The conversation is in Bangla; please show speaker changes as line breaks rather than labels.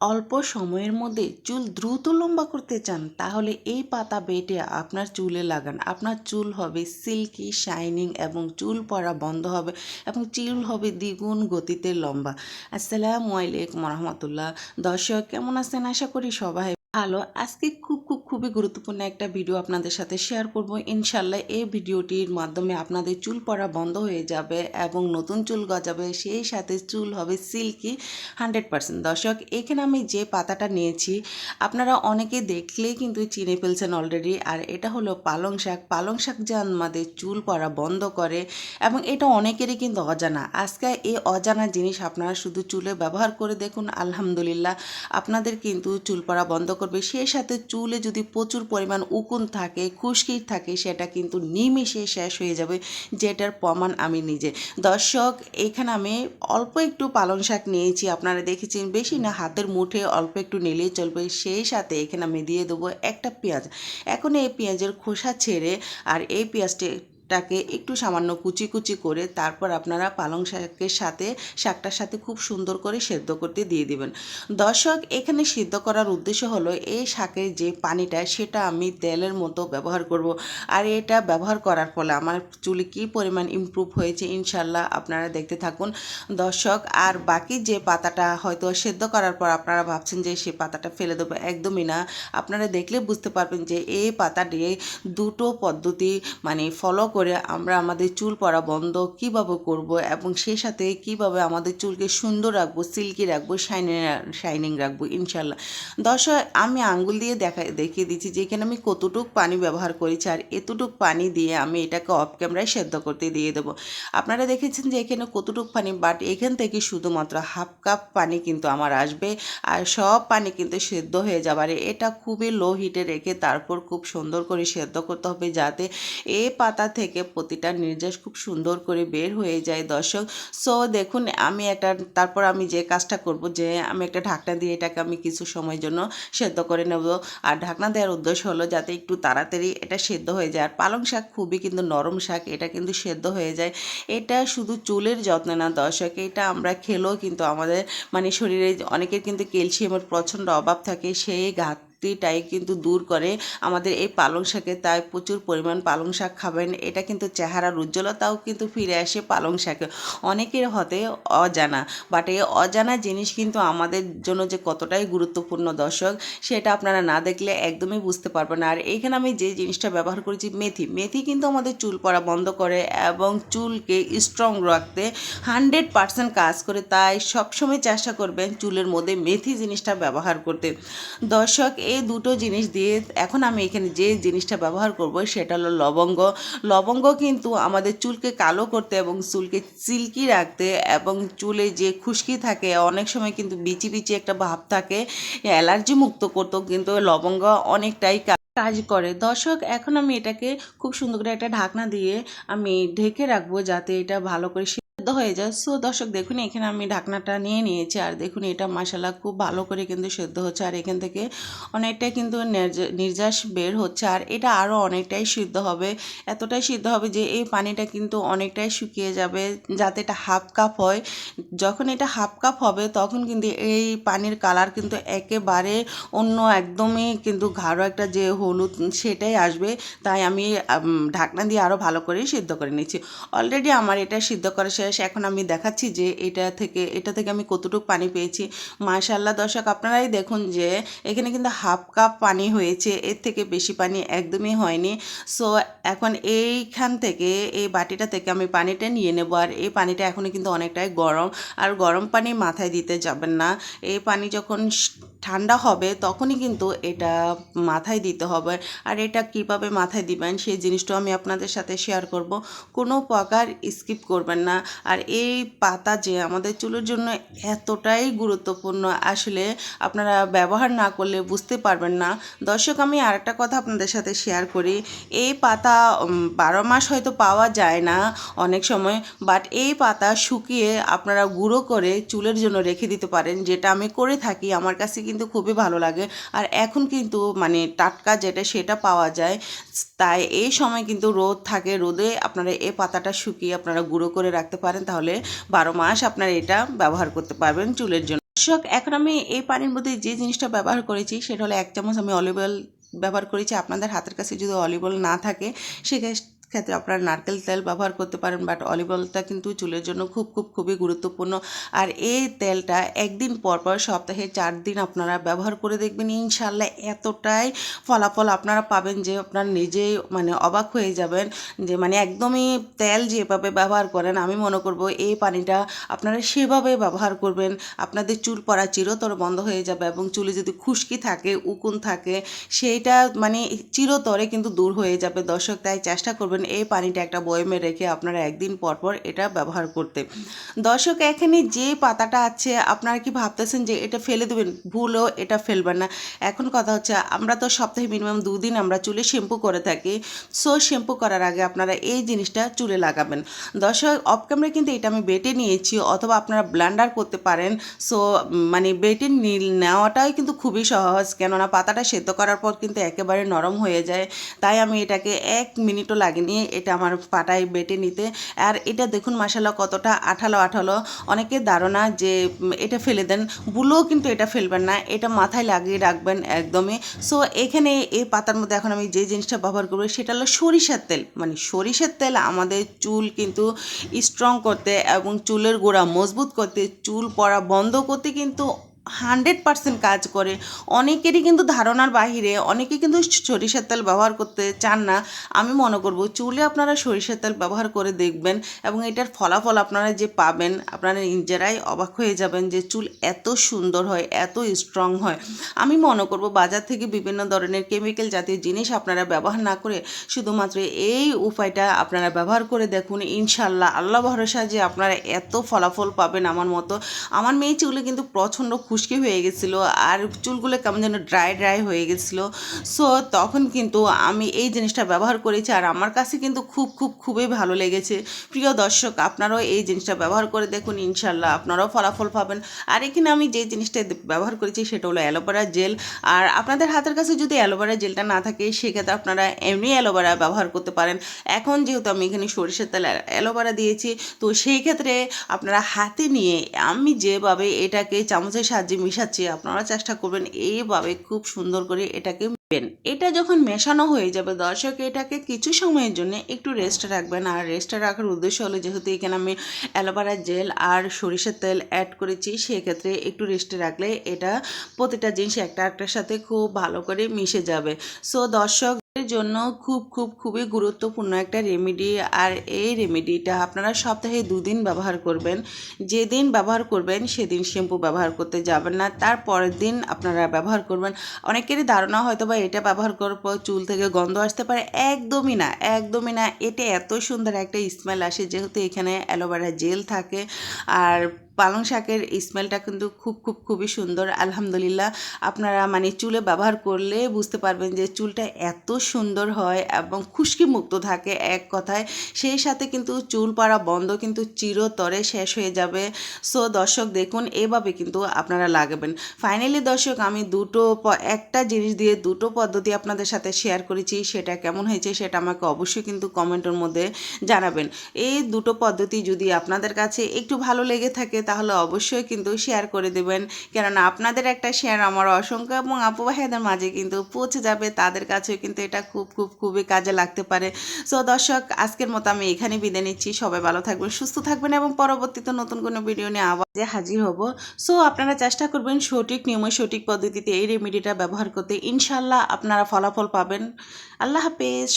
অল্প সময়ের মধ্যে চুল দ্রুত লম্বা করতে চান তাহলে এই পাতা বেটে আপনার চুলে লাগান। আপনার চুল হবে সিল্কি শাইনিং এবং চুল পড়া বন্ধ হবে এবং চুল হবে দ্বিগুণ গতিতে লম্বা। আসসালামু আলাইকুম রহমতুল্লাহ। দর্শক কেমন আছেন? আশা করি সবাই ভালো। আজকে খুবই গুরুত্বপূর্ণ একটা ভিডিও আপনাদের সাথে শেয়ার করব। ইনশাল্লাহ এই ভিডিওটির মাধ্যমে আপনাদের চুল পড়া বন্ধ হয়ে যাবে এবং নতুন চুল গজাবে, সেই সাথে চুল হবে সিল্কি 100%। দর্শক, এখানে আমি যে পাতাটা নিয়েছি আপনারা অনেকে দেখলেই কিন্তু চিনে ফেলছেন অলরেডি। আর এটা হলো পালং শাক। পালং শাক যে আমাদের চুল পড়া বন্ধ করে এবং এটা অনেকেরই কিন্তু অজানা। আজকে এই অজানা জিনিস আপনারা শুধু চুলে ব্যবহার করে দেখুন, আলহামদুলিল্লাহ আপনাদের কিন্তু চুল পড়া বন্ধ করবে। সেই সাথে চুলে যদি প্রচুর পরিমাণ উকুন থাকে, খুশকি থাকে, সেটা কিন্তু নিমেষে শেষ হয়ে যাবে, যেটার প্রমাণ আমি নিজে। দর্শক, এখানে আমি অল্প একটু পালং শাক নিয়েছি, আপনারা দেখেছেন, বেশি না, হাতের মুঠে অল্প একটু নিলেই চলবে। সেই সাথে এখানে আমি দিয়ে দেবো একটা পেঁয়াজ। এখন এই পেঁয়াজের খোসা ছেড়ে আর এই পেঁয়াজটাকে একটু সামান্য কুচি কুচি করে তারপর আপনারা পালং শাকটার সাথে খুব সুন্দর করে সেদ্ধ করতে দিয়ে দিবেন। দর্শক, এখানে সিদ্ধ করার উদ্দেশ্য হলো এই শাকের যে পানিটা সেটা আমি তেলের মতো ব্যবহার করব। আর এটা ব্যবহার করার ফলে আমার চুলে কী পরিমাণ ইমপ্রুভ হয়েছে ইনশাল্লাহ আপনারা দেখতে থাকুন। দর্শক, আর বাকি যে পাতাটা হয়তো সেদ্ধ করার পর আপনারা ভাবছেন যে সেই পাতাটা ফেলে দেবো, একদমই না। আপনারা দেখলে বুঝতে পারবেন যে এই পাতা দিয়ে দুটো পদ্ধতি ফলো করে আমরা আমাদের চুল পড়া বন্ধ কীভাবে করব এবং সেই সাথে কীভাবে আমাদের চুলকে সুন্দর রাখবো, সিল্কি রাখবো, শাইনিং রাখবো ইনশাল্লাহ। দর্শক, আমি আঙ্গুল দিয়ে দেখিয়ে দিচ্ছি যে এখানে আমি কতটুক পানি ব্যবহার করেছি আর এতটুক পানি দিয়ে আমি এটাকে অফ ক্যামেরায় সেদ্ধ করতে দিয়ে দেবো। আপনারা দেখেছেন যে এখানে কতটুক পানি, বাট এখান থেকে শুধুমাত্র হাফ কাপ পানি কিন্তু আমার আসবে আর সব পানি কিন্তু সেদ্ধ হয়ে যাবার। এটা খুবই লো হিটে রেখে তারপর খুব সুন্দর করে সেদ্ধ করতে হবে, যাতে এই পাতা থেকে প্রতিটা নির্যাস খুব সুন্দর করে বের হয়ে যায়। দর্শক, সো দেখুন, তারপর আমি যে কাজটা করব, যে আমি একটা ঢাকনা দিয়ে এটাকে আমি কিছু সময়ের জন্য সেদ্ধ করে নেব। আর ঢাকনা দেওয়ার উদ্দেশ্য হলো যাতে একটু তাড়াতাড়ি এটা সেদ্ধ হয়ে যায়। আর পালং শাক খুবই কিন্তু নরম শাক, এটা কিন্তু সেদ্ধ হয়ে যায়। এটা শুধু চুলের যত্ন না দর্শক, এটা আমরা খেলেও কিন্তু আমাদের শরীরে অনেকের কিন্তু ক্যালসিয়ামের প্রচণ্ড অভাব থাকে, সেই ঘাটতিটাই কিন্তু দূর করে আমাদের এই পালং শাকে। তাই প্রচুর পরিমাণ পালং শাক খাবেন। এটা কিন্তু চেহারার উজ্জ্বলতাও কিন্তু ফিরে আসে পালং শাকে। অনেকের হতে অজানা, বাট এই অজানা জিনিস কিন্তু আমাদের জন্য যে কতটাই গুরুত্বপূর্ণ দর্শক, সেটা আপনারা না দেখলে একদমই বুঝতে পারবেন না। আর এইখানে আমি যে জিনিসটা ব্যবহার করেছি মেথি কিন্তু আমাদের চুল পড়া বন্ধ করে এবং চুলকে স্ট্রং রাখতে 100% কাজ করে। তাই সবসময় চেষ্টা করবেন চুলের মধ্যে মেথি জিনিসটা ব্যবহার করতে। দর্শক, এই দুটো জিনিস দিয়ে এখন আমি এখানে যে জিনিসটা ব্যবহার করব সেটা হলো লবঙ্গ। লবঙ্গ কিন্তু আমাদের চুলকে কালো করতে এবং চুলকে সিল্কি রাখতে এবং চুলে যে খুশকি থাকে, অনেক সময় কিন্তু বিচি একটা ভাব থাকে, অ্যালার্জি মুক্ত করতেও কিন্তু লবঙ্গ অনেকটাই কাজ করে। দর্শক, এখন আমি এটাকে খুব সুন্দর করে একটা ঢাকনা দিয়ে আমি ঢেকে রাখবো যাতে এটা ভালো করে সেদ্ধ হয়ে যায়। সো দর্শক, দেখুন এখানে আমি ঢাকনাটা নিয়ে নিয়েছি আর দেখুন এটা মাশাআল্লাহ খুব ভালো করে কিন্তু সেদ্ধ হচ্ছে আর এখান থেকে অনেকটাই কিন্তু নির্যাস বের হচ্ছে। আর এটা আরও অনেকটাই সিদ্ধ হবে, এতটাই সিদ্ধ হবে যে এই পানিটা কিন্তু অনেকটাই শুকিয়ে যাবে, যাতে এটা হাফ কাপ হয়। যখন এটা হাফ কাপ হবে তখন কিন্তু এই পানির কালার কিন্তু একেবারে অন্য, একদমই কিন্তু গাঢ় একটা যে হলুদ সেটাই আসবে। তাই আমি ঢাকনা দিয়ে আরও ভালো করে সিদ্ধ করে নিচ্ছি। অলরেডি আমার এটা সিদ্ধ করা শেষ। এখন আমি দেখাচ্ছি যে এটা থেকে আমি কতটুকু পানি পেয়েছি। মাশাআল্লাহ দর্শক, আপনারাই দেখুন যে এখানে কিন্তু হাফ কাপ পানি হয়েছে, এর থেকে বেশি পানি একদমই হয়নি। সো এখন এইখান থেকে, এই বাটিটা থেকে আমি পানিটা নিয়ে নেব। আর এই পানিটা এখনও কিন্তু অনেকটাই গরম, আর গরম পানি মাথায় দিতে যাবেন না। এই পানি যখন ঠান্ডা হবে তখনই কিন্তু এটা মাথায় দিতে হবে। আর এটা কিভাবে মাথায় দিবেন সেই জিনিসটাও আমি আপনাদের সাথে শেয়ার করব, কোনো প্রকার স্কিপ করবেন না। আর এই পাতা যে আমাদের চুলের জন্য এতটাই গুরুত্বপূর্ণ, আসলে আপনারা ব্যবহার না করলে বুঝতে পারবেন না। দর্শক, আমি আরেকটা কথা আপনাদের সাথে শেয়ার করি। এই পাতা 12 মাস হয়তো পাওয়া যায় না অনেক সময়, বাট এই পাতা শুকিয়ে আপনারা গুঁড়ো করে চুলের জন্য রেখে দিতে পারেন, যেটা আমি করে থাকি। আমার কাছে কিন্তু খুবই ভালো লাগে। আর এখন কিন্তু টাটকা যেটা সেটা পাওয়া যায়, তাই এই সময় কিন্তু রোদ থাকে, রোদে আপনারা এই পাতাটা শুকিয়ে আপনারা গুঁড়ো করে রাখতে পারেন, তাহলে 12 মাস আপনারা এটা ব্যবহার করতে পারবেন চুলের জন্য। দর্শক এখন আমি এই পানির মধ্যে যে জিনিসটা ব্যবহার করেছি সেটা হলো 1 চামচ আমি অলিভ অয়েল ব্যবহার করেছি। আপনাদের হাতের কাছে যদি অলিভ অয়েল না থাকে সেক্ষেত্রে আপনারা নারকেল তেল ব্যবহার করতে পারেন, বাট অলিভ অয়েলটা কিন্তু চুলের জন্য খুবই গুরুত্বপূর্ণ। আর এই তেলটা একদিন পর সপ্তাহে 4 দিন আপনারা ব্যবহার করে দেখবেন, ইনশাল্লাহ এতটাই ফলাফল আপনারা পাবেন যে আপনারা নিজেই মানে অবাক হয়ে যাবেন যে মানে একদমই তেল যেভাবে ব্যবহার করেন আমি মনে করব এই পানিটা আপনারা সেভাবে ব্যবহার করবেন, আপনাদের চুল পড়া চিরতর বন্ধ হয়ে যাবে এবং চুলে যদি খুশকি থাকে উকুন থাকে সেইটা মানে চিরতরে কিন্তু দূর হয়ে যাবে। দর্শক তাই চেষ্টা করবেন এই পানিটা একটা বয়মে রেখে আপনারা একদিন পর এটা ব্যবহার করতে। দর্শক এখানে যে পাতাটা আছে আপনারা কি ভাবতেছেন যে এটা ফেলে দেবেন? ভুলও এটা ফেলবেন না। এখন কথা হচ্ছে আমরা তো সপ্তাহে মিনিমাম 2 দিন আমরা চুলে শ্যাম্পু করে থাকি। সো শ্যাম্পু করার আগে আপনারা এই জিনিসটা চুলে লাগাবেন। দর্শক অফ ক্যামেরায় কিন্তু এটা আমি বেটে নিয়েছি, অথবা আপনারা ব্লেন্ডার করতে পারেন। সো মানে বেটে নেওয়াটাই কিন্তু খুবই সহজ, কেননা পাতাটা সেদ্ধ করার পর কিন্তু একেবারে নরম হয়ে যায়। তাই আমি এটাকে 1 মিনিটও লাগেনি এটা আমার পাটায় বেটে নিতে। আর এটা দেখুন মাশাআল্লাহ কতটা আঠালো। অনেকের ধারণা যে এটা ফেলে দেন, ভুলেও কিন্তু এটা ফেলবেন না, এটা মাথায় লাগিয়ে রাখবেন একদমই। সো এখানে এই পাতার মধ্যে এখন আমি যে জিনিসটা ব্যবহার করবো সেটা হলো সরিষার তেল। মানে সরিষার তেল আমাদের চুল কিন্তু স্ট্রং করতে এবং চুলের গোড়া মজবুত করতে, চুল পড়া বন্ধ করতে কিন্তু 100% কাজ করে। অনেকেরই কিন্তু ধারণার বাহিরে, অনেকে কিন্তু সরিষার তেল ব্যবহার করতে চান না। আমি মনে করব চুলে আপনারা সরিষার তেল ব্যবহার করে দেখবেন এবং এটার ফলাফল আপনারা যে পাবেন আপনারা নিজেরাই অবাক হয়ে যাবেন যে চুল এত সুন্দর হয়, এত স্ট্রং হয়। আমি মনে করব বাজার থেকে বিভিন্ন ধরনের কেমিক্যাল জাতীয় জিনিস আপনারা ব্যবহার না করে শুধুমাত্র এই উপায়টা আপনারা ব্যবহার করে দেখুন, ইনশাল্লাহ আল্লাহ ভরসা যে আপনারা এত ফলাফল পাবেন। আমার মতো আমার মেয়ে চুলে কিন্তু প্রচণ্ড খুশকি হয়ে গেছিলো আর চুলগুলো কেমন যেন ড্রাই হয়ে গেছিলো। সো তখন কিন্তু আমি এই জিনিসটা ব্যবহার করেছি আর আমার কাছে কিন্তু খুবই ভালো লেগেছে। প্রিয় দর্শক আপনারাও এই জিনিসটা ব্যবহার করে দেখুন, ইনশাল্লাহ আপনারাও ফলাফল পাবেন। আর এখানে আমি যে জিনিসটা ব্যবহার করেছি সেটা হলো অ্যালোভেরা জেল। আর আপনাদের হাতের কাছে যদি অ্যালোভেরা জেলটা না থাকে সেক্ষেত্রে আপনারা এমনি অ্যালোভেরা ব্যবহার করতে পারেন। এখন যেহেতু আমি এখানে সরিষার তেল অ্যালোভেরা দিয়েছি, তো সেই ক্ষেত্রে আপনারা হাতে নিয়ে আমি যেভাবে এটাকে চামচের সাহায্যে মিশাচ্ছি আপনারা চেষ্টা করবেন এইভাবে খুব সুন্দর করে এটাকে এটা যখন মেশানো হয়ে যাবে দর্শক এটাকে কিছু সময়ের জন্য একটু রেস্টে রাখবেন। আর রেস্টে রাখার উদ্দেশ্য হলো যেহেতু এখানে আমি অ্যালোভেরা জেল আর সরিষার তেল অ্যাড করেছি সেক্ষেত্রে একটু রেস্টে রাখলে এটা প্রতিটা জিনিস একটার সাথে খুব ভালো করে মিশে যাবে। সো দর্শক এর জন্য খুবই গুরুত্বপূর্ণ একটা রেমেডি। আর এই রেমেডিটা আপনারা সপ্তাহে 2 দিন ব্যবহার করবেন। যেদিন ব্যবহার করবেন সেদিন শ্যাম্পু ব্যবহার করতে যাবেন না, তার পরের দিন আপনারা ব্যবহার করবেন। অনেকেরই ধারণা হয়তো বা এটা ব্যবহার করার পর চুল থেকে গন্ধ আসতে পারে, একদমই না। এটা এত সুন্দর একটা স্মেল আসে যেহেতু এখানে অ্যালোভেরা জেল থাকে। আর পালং শাকের স্মেলটা কিন্তু খুবই সুন্দর। আলহামদুলিল্লাহ আপনারা মানে চুলে ব্যবহার করলে বুঝতে পারবেন যে চুলটা এত সুন্দর হয় এবং খুশকি মুক্ত থাকে এক কথায়। সেই সাথে কিন্তু চুল পড়া বন্ধ কিন্তু চিরতরে শেষ হয়ে যাবে। সো দর্শক দেখুন এভাবে কিন্তু আপনারা লাগাবেন। ফাইনালি দর্শক আমি একটা জিনিস দিয়ে 2টো পদ্ধতি আপনাদের সাথে শেয়ার করেছি, সেটা কেমন হয়েছে সেটা আমাকে অবশ্যই কিন্তু কমেন্টের মধ্যে জানাবেন। এই 2টো পদ্ধতি যদি আপনাদের কাছে একটু ভালো লেগে থাকে তাহলে অবশ্যই কিন্তু শেয়ার করে দেবেন, কেননা আপনাদের একটা শেয়ার আমার অসংখ্য এবং আপু ভাইদের মাঝে কিন্তু পৌঁছে যাবে, তাদের কাছেও কিন্তু এটা খুবই কাজে লাগতে পারে। সো দর্শক আজকের মতো আমি এখানে বিদায় নিচ্ছি। সবাই ভালো থাকবেন, সুস্থ থাকবেন এবং পরবর্তীতে নতুন কোনো ভিডিও নিয়ে আবার হাজির হব। সো আপনারা চেষ্টা করবেন সঠিক নিয়মে সঠিক পদ্ধতিতে এই রেমেডিটা ব্যবহার করতে, ইনশাল্লাহ আপনারা ফলাফল পাবেন। আল্লাহ হাফেজ।